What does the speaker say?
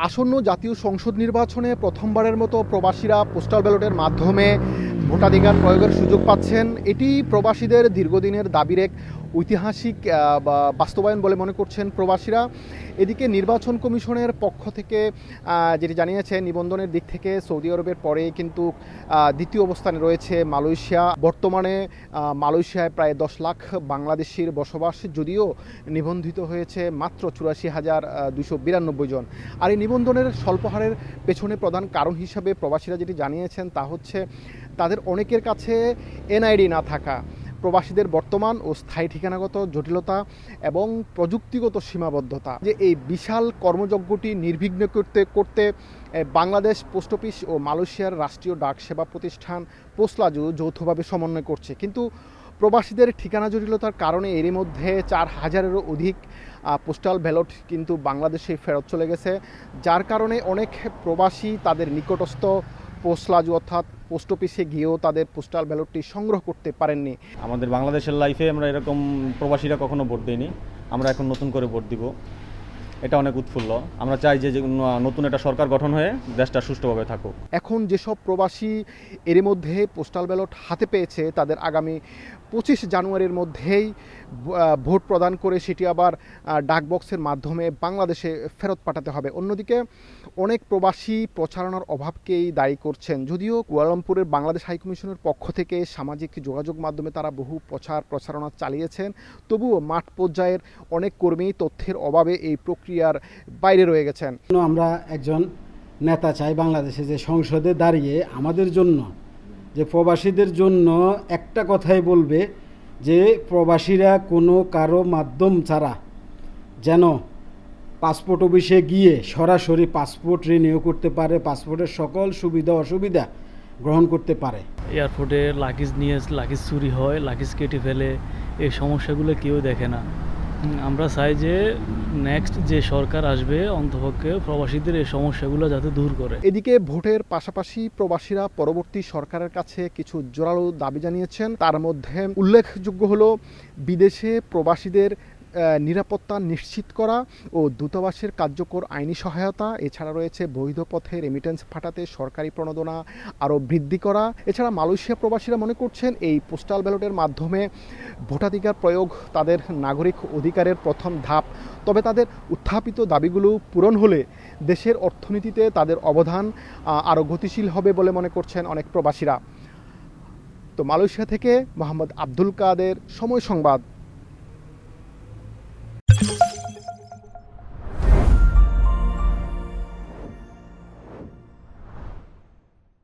আসন্ন জাতীয় সংসদ নির্বাচনে প্রথমবারের মতো প্রবাসীরা পোস্টাল ব্যালটের মাধ্যমে ভোটাধিকার প্রয়োগের সুযোগ পাচ্ছেন। এটি প্রবাসীদের দীর্ঘদিনের দাবির এক ঐতিহাসিক বাস্তবায়ন বলে মনে করছেন প্রবাসীরা। এদিকে নির্বাচন কমিশনের পক্ষ থেকে যেটি জানিয়েছে, নিবন্ধনের দিক থেকে সৌদি আরবের পরে কিন্তু দ্বিতীয় অবস্থানে রয়েছে মালয়েশিয়া। বর্তমানে মালয়েশিয়ায় প্রায় 10 লাখ বাংলাদেশির বসবাস, যদিও নিবন্ধিত হয়েছে মাত্র 84,292 জন। আর এই নিবন্ধনের স্বল্পহারের পেছনে প্রধান কারণ হিসাবে প্রবাসীরা যেটি জানিয়েছেন তা হচ্ছে তাদের অনেকের কাছে এনআইডি না থাকা, প্রবাসীদের বর্তমান ও স্থায়ী ঠিকানাগত জটিলতা এবং প্রযুক্তিগত সীমাবদ্ধতা। যে এই বিশাল কর্মযজ্ঞটি নির্বিঘ্ন করতে বাংলাদেশ পোস্ট অফিস ও মালয়েশিয়ার রাষ্ট্রীয় ডাক সেবা প্রতিষ্ঠান পোস্টলাজু যৌথভাবে সমন্বয় করছে। কিন্তু প্রবাসীদের ঠিকানা জটিলতার কারণে এরই মধ্যে 4,000-এরও অধিক পোস্টাল ব্যালট কিন্তু বাংলাদেশে ফেরত চলে গেছে, যার কারণে অনেক প্রবাসী তাদের নিকটস্থ পোস্টলাজু অর্থাৎ পোস্ট অফিসে গিয়েও তাদের পোস্টাল ব্যালটটি সংগ্রহ করতে পারেননি। আমাদের বাংলাদেশের লাইফে আমরা এরকম প্রবাসীরা কখনো ভোট দিইনি, আমরা এখন নতুন করে ভোট দিব। এটা অনেক উৎফুল্ল। আমরা চাই যে নতুন একটা সরকার গঠন হয়ে দেশটা সুষ্ঠুভাবে থাকুক। এখন যেসব প্রবাসী এরই মধ্যে পোস্টাল ব্যালট হাতে পেয়েছে, তাদের আগামী 25 জানুয়ারির মধ্যেই ভোট প্রদান করে সেটি আবার ডাকবক্সের মাধ্যমে বাংলাদেশে ফেরত পাঠাতে হবে। অন্যদিকে অনেক প্রবাসী প্রচারণার অভাবকেই দায়ী করছেন। যদিও কুয়ালালামপুরের বাংলাদেশ হাইকমিশনের পক্ষ থেকে সামাজিক যোগাযোগ মাধ্যমে তারা বহু প্রচারণা চালিয়েছেন, তবুও মাঠ পর্যায়ের অনেক কর্মী তথ্যের অভাবে এই প্রক্রিয়ার বাইরে রয়ে গেছেন। আমরা একজন নেতা চাই বাংলাদেশে, যে সংসদে দাঁড়িয়ে আমাদের জন্য, যে প্রবাসীদের জন্য একটা কথাই বলবে যে প্রবাসীরা কোনো কারো মাধ্যম ছাড়া যেন পাসপোর্ট অফিসে গিয়ে সরাসরি পাসপোর্ট রিনিউ করতে পারে, পাসপোর্টের সকল সুবিধা অসুবিধা গ্রহণ করতে পারে। এয়ারপোর্টে লাগেজ চুরি হয়, লাগেজ কেটে ফেলে, এই সমস্যাগুলো কেউ দেখে না। আমরা চাই যে নেক্সট যে সরকার আসবে অন্তপক্ষে প্রবাসীদের এই সমস্যাগুলো যাতে দূর করে। এদিকে ভোটের পাশাপাশি প্রবাসীরা পরবর্তী সরকারের কাছে কিছু জোরালো দাবি জানিয়েছেন। তার মধ্যে উল্লেখযোগ্য হলো বিদেশে প্রবাসীদের নিরাপত্তা নিশ্চিত করা ও দূতাবাসের কার্যকর আইনি সহায়তা। এছাড়া রয়েছে বৈধ পথে রেমিটেন্স পাঠাতে সরকারি প্রণোদনা আরও বৃদ্ধি করা। এছাড়া মালয়েশিয়া প্রবাসীরা মনে করছেন এই পোস্টাল ব্যালটের মাধ্যমে ভোটাধিকার প্রয়োগ তাদের নাগরিক অধিকারের প্রথম ধাপ। তবে তাদের উত্থাপিত দাবিগুলো পূরণ হলে দেশের অর্থনীতিতে তাদের অবদান আরও গতিশীল হবে বলে মনে করছেন অনেক প্রবাসীরা। তো মালয়েশিয়া থেকে মোহাম্মদ আব্দুল কাদের, সময় সংবাদ।